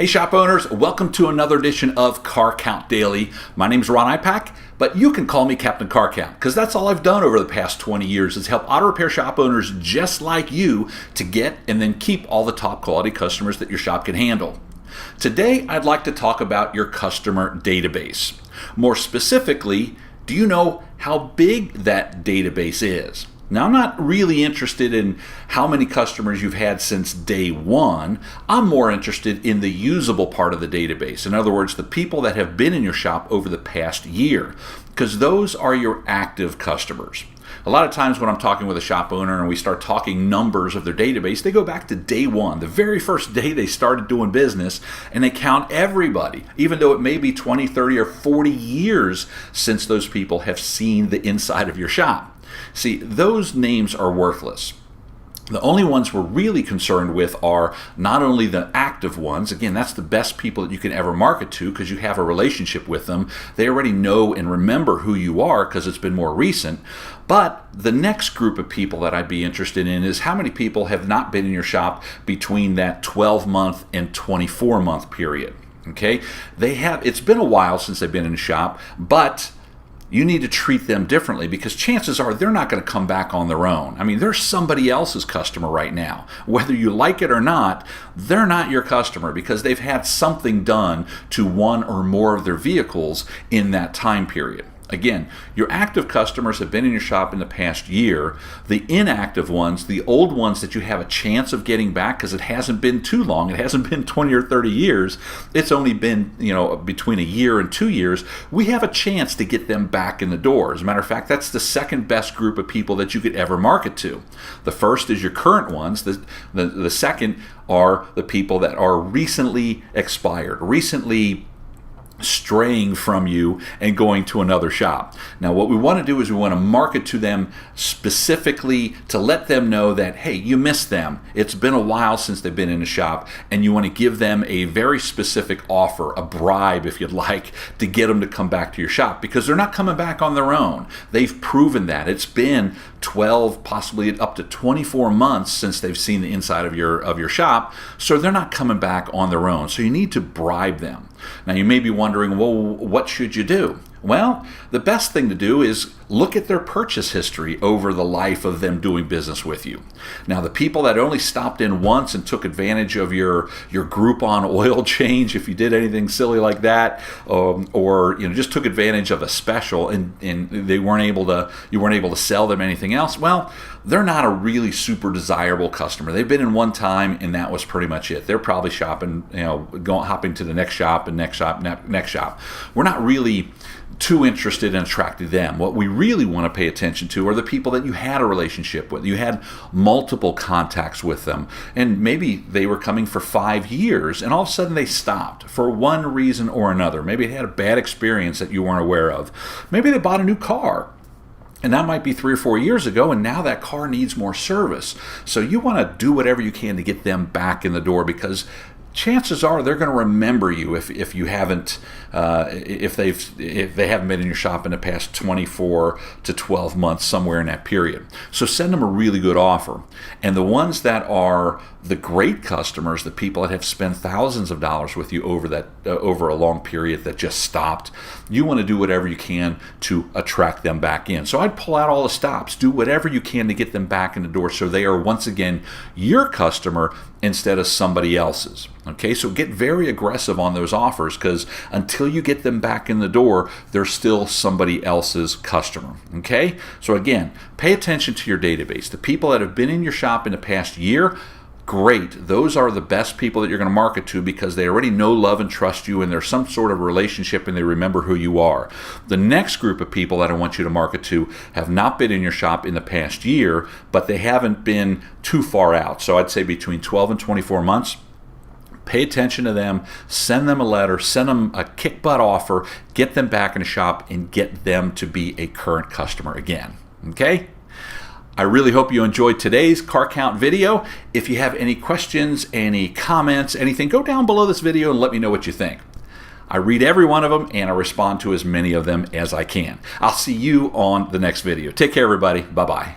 Hey shop owners, welcome to another edition of Car Count Daily. My name is Ron Ipach, but you can call me Captain Car Count because that's all I've done over the past 20 years is help auto repair shop owners just like you to get and then keep all the top quality customers that your shop can handle. Today, I'd like to talk about your customer database. More specifically, do you know how big that database is? Now, I'm not really interested in how many customers you've had since day one. I'm more interested in the usable part of the database. In other words, the people that have been in your shop over the past year, because those are your active customers. A lot of times when I'm talking with a shop owner and we start talking numbers of their database, they go back to day one, the very first day they started doing business, and they count everybody, even though it may be 20, 30, or 40 years since those people have seen the inside of your shop. See, those names are worthless. The only ones we're really concerned with are not only the active ones, again, that's the best people that you can ever market to because you have a relationship with them. They already know and remember who you are because it's been more recent. But the next group of people that I'd be interested in is how many people have not been in your shop between that 12-month and 24-month period. Okay? It's been a while since they've been in the shop, but you need to treat them differently because chances are they're not going to come back on their own. I mean, they're somebody else's customer right now. Whether you like it or not, they're not your customer because they've had something done to one or more of their vehicles in that time period. Again, your active customers have been in your shop in the past year. The inactive ones, the old ones that you have a chance of getting back because it hasn't been too long, it hasn't been 20 or 30 years, it's only been between a year and 2 years, we have a chance to get them back in the door. As a matter of fact, that's the second best group of people that you could ever market to. The first is your current ones. The second are the people that are recently expired, recently straying from you and going to another shop. Now, what we want to do is we want to market to them specifically to let them know that, hey, you missed them. It's been a while since they've been in a shop, and you want to give them a very specific offer, a bribe, if you'd like, to get them to come back to your shop because they're not coming back on their own. They've proven that. It's been 12, possibly up to 24 months since they've seen the inside of your shop, so they're not coming back on their own. So you need to bribe them. Now, you may be wondering, well, what should you do? Well, the best thing to do is look at their purchase history over the life of them doing business with you. Now, the people that only stopped in once and took advantage of your Groupon oil change, if you did anything silly like that, or just took advantage of a special and you weren't able to sell them anything else, well, they're not a really super desirable customer. They've been in one time and that was pretty much it. They're probably shopping, hopping to the next shop and next shop. We're not really too interested in attracting them. What we really want to pay attention to are the people that you had a relationship with. You had multiple contacts with them, and maybe they were coming for 5 years, and all of a sudden they stopped for one reason or another. Maybe they had a bad experience that you weren't aware of. Maybe they bought a new car, and that might be 3 or 4 years ago, and now that car needs more service. So you want to do whatever you can to get them back in the door because chances are they're going to remember you if they haven't been in your shop in the past 24 to 12 months, somewhere in that period. So send them a really good offer. And the ones that are the great customers, the people that have spent thousands of dollars with you over a long period that just stopped, you want to do whatever you can to attract them back in. So I'd pull out all the stops, do whatever you can to get them back in the door so they are once again your customer instead of somebody else's. Okay, so get very aggressive on those offers because until you get them back in the door, they're still somebody else's customer. Okay, so again, pay attention to your database. The people that have been in your shop in the past year, great. Those are the best people that you're going to market to because they already know, love, and trust you, and there's some sort of relationship and they remember who you are. The next group of people that I want you to market to have not been in your shop in the past year, but they haven't been too far out. So I'd say between 12 and 24 months. Pay attention to them, send them a letter, send them a kick-butt offer, get them back in the shop, and get them to be a current customer again. Okay? I really hope you enjoyed today's Car Count video. If you have any questions, any comments, anything, go down below this video and let me know what you think. I read every one of them and I respond to as many of them as I can. I'll see you on the next video. Take care, everybody. Bye-bye.